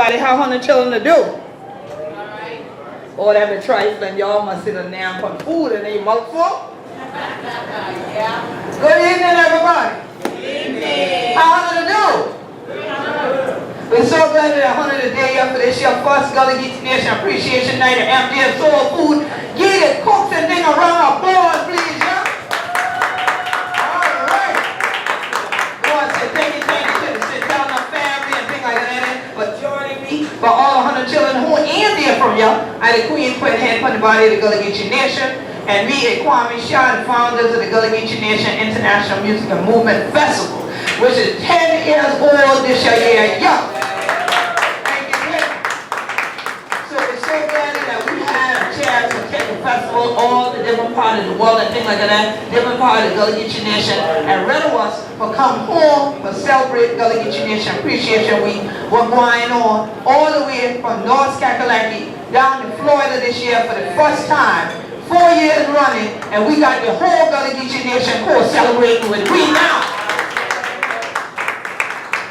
Everybody, how 100 children to do? Oh, that be trifling. Y'all must sit down and put food in their mouth full. Good evening, everybody. Good evening. How 100 to do? We're so glad that 100 today up for this year first Gullah Geechee Nation Appreciation Night at MDF Soul Food. Get it, cooks and thing around our board, please, yeah? All right. I want to say thank you to the sit down our family and things like that for joining me. For all 100 children who ain't there from y'all, I the Queen put hand on the body of the Gullah Geechee Nation. And me and Kwame Shaw, the founders of the Gullah Geechee Nation International Music and Movement Festival, which is 10 years old this year. Yeah. Thank you. So we're so glad that we had a chance to take the festival, all the different parts of the world and things like that, different parts of the Gullah Geechee Nation, and ready us for come home for celebrate Gullah Geechee Nation Appreciation Week. We're going on all the way from North Kakalaki down to Florida this year for the first time. 4 years running, and we got the whole Gullah Geechee Nation co-celebrating with we now.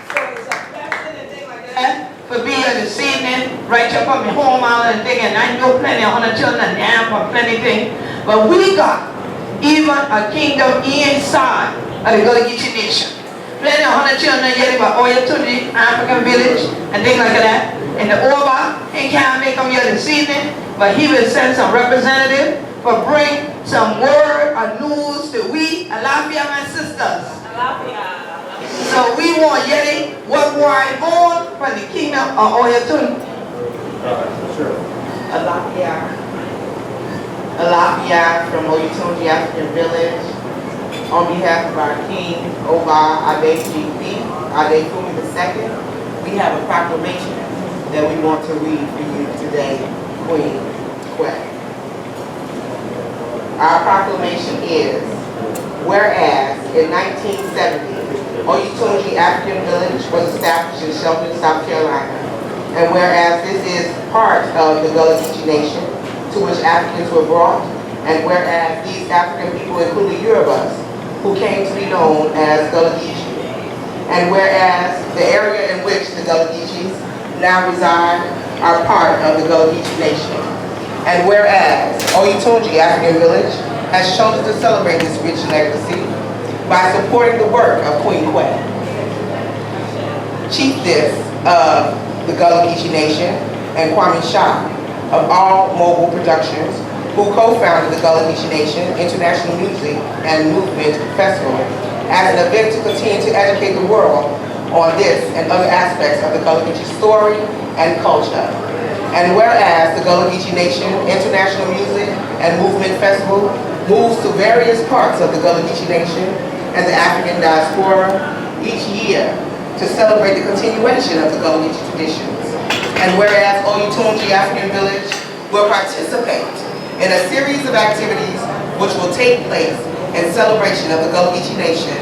So it's a blessing and things like that for being here this evening, right up on my home island and thing, and I know plenty of 100 children now for plenty things, but we got even a kingdom inside of the Gullah Geechee Nation. Plenty of 100 children yet about Oya Tundi, African village, and things like that. In the Oba, he can't make them here this evening, but he will send some representative for bring some word or news to we, Alafia, my sisters. Alafia. So we want Yeti, what going on from the kingdom of Oyatun. Sure. Alafia from Oyatunji African Village. On behalf of our king, Oba Adejikbi, Adefumi II, we have a proclamation that we want to read for you today, Queen Quay. Our proclamation is, whereas in 1970, Oyatunji African Village was established in Shelton, South Carolina, and whereas this is part of the Gullah Geechee Nation to which Africans were brought, and whereas these African people included Yorubas, who came to be known as Gullah Geechee, and whereas the area in which the Gullah Geechees now reside are part of the Gullah Geechee Nation. And whereas Oyatunji African Village has chosen to celebrate this rich legacy by supporting the work of Queen Quay, chiefess of the Gullah Geechee Nation, and Kwame Shaw of All Mobile Productions, who co-founded the Gullah Geechee Nation International Music and Movement Festival as an event to continue to educate the world on this and other aspects of the Gullah Geechee story and culture. And whereas the Gullah Geechee Nation International Music and Movement Festival moves to various parts of the Gullah Geechee Nation and the African diaspora each year to celebrate the continuation of the Gullah Geechee traditions. And whereas Oyatunji African Village will participate in a series of activities which will take place in celebration of the Gullah Geechee Nation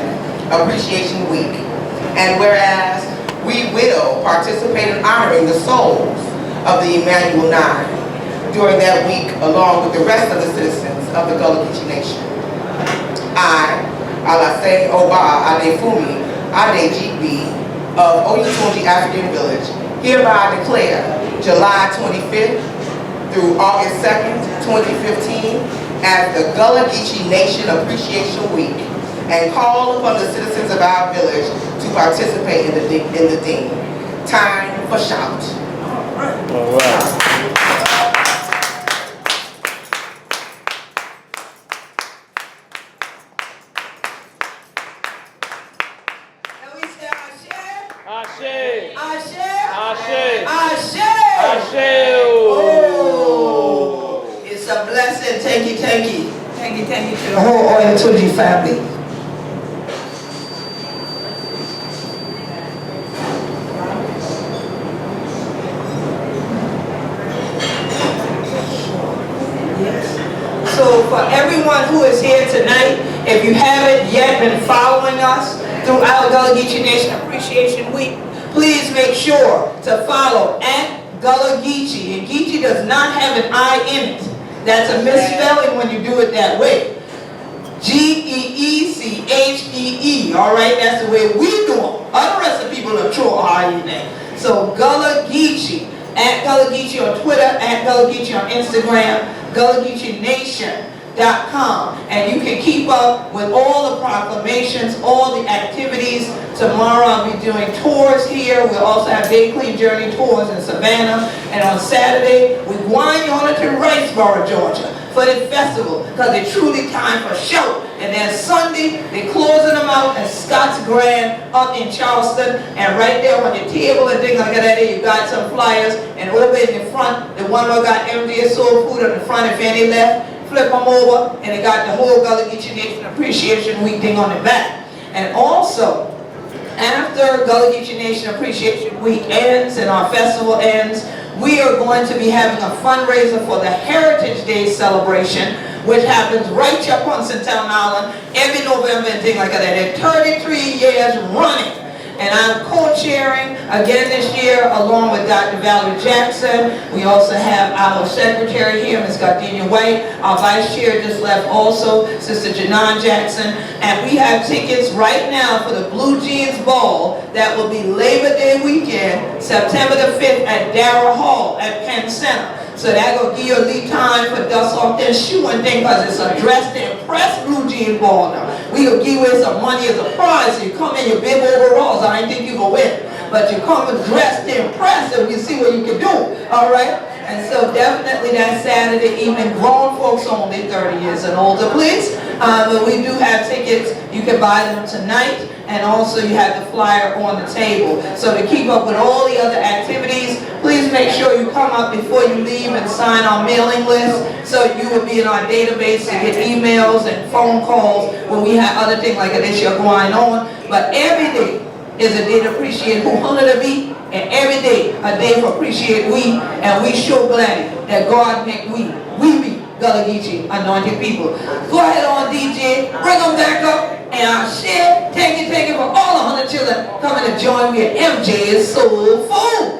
Appreciation Week. And whereas we will participate in honoring the souls of the Emmanuel Nine during that week, along with the rest of the citizens of the Gullah Geechee Nation. I, Alase Oba Adefumi Adejikbi of Oyatunji African Village, hereby declare July 25th through August 2nd, 2015 as the Gullah Geechee Nation Appreciation Week, and call upon the citizens of our village to participate in the ding. Time for shout. All right. Ashe. Ashe. Ashe. Ashe. Ashe. Oh, it's a blessing. Thank you to the whole Oyatunji family. Yes. So for everyone who is here tonight, if you haven't yet been following us through our Gullah Geechee Nation Appreciation Week, please make sure to follow at Gullah Geechee. And Geechee does not have an I in it. That's a misspelling when you do it that way. Geechee. All right, that's the way we do them. Other rest of the people are true high name. So Gullah Geechee, at Gullah Geechee on Twitter, at Gullah Geechee on Instagram, GullahGeecheeNation.com, and you can keep up with all the proclamations, all the activities. Tomorrow I'll be doing tours here. We'll also have Day Clean Journey tours in Savannah, and on Saturday we're going on to Riceboro, Georgia for the festival, because it's truly time for show. And then Sunday, they're closing them out at Scott's Grand up in Charleston. And right there on your table and things like that, you got some flyers. And over in the front, the one where got MJ Soul Food on the front, if any left, flip them over. And they got the whole Gullah Geechee Nation Appreciation Week thing on the back. And also, after Gullah Geechee Nation Appreciation Week ends and our festival ends, we are going to be having a fundraiser for the Heritage Day celebration, which happens right here on Centennial Island every November and things like that. And 33 years running. And I'm co-chairing again this year along with Dr. Valerie Jackson. We also have our secretary here, Ms. Gardenia White. Our vice chair just left also, Sister Janan Jackson. And we have tickets right now for the Blue Jeans Ball that will be Labor Day weekend, September the 5th at Darrah Hall at Penn Center. So that will give you a lead time for dust off their shoe and thing, because it's a dress to impress Blue Jean Ball now. We will give you some money as a prize. So you come in your big overalls. I didn't think you would win. But you come and dress to impress and you see what you can do. All right? And so definitely that Saturday evening, grown folks only, 30 years and older, please. But we do have tickets. You can buy them tonight. And also you have the flyer on the table. So to keep up with all the other activities, please make sure you come up before you leave and sign our mailing list, so you will be in our database to get emails and phone calls when we have other things like this here going on. But every day is a day to appreciate who hunted to be, and every day a day for appreciate we, and we show glad that God make we be Gullah Geechee anointed people. Go ahead on DJ, bring them back up, and I'll share, take it for all 100 children coming to join me at MJ's Soul Food.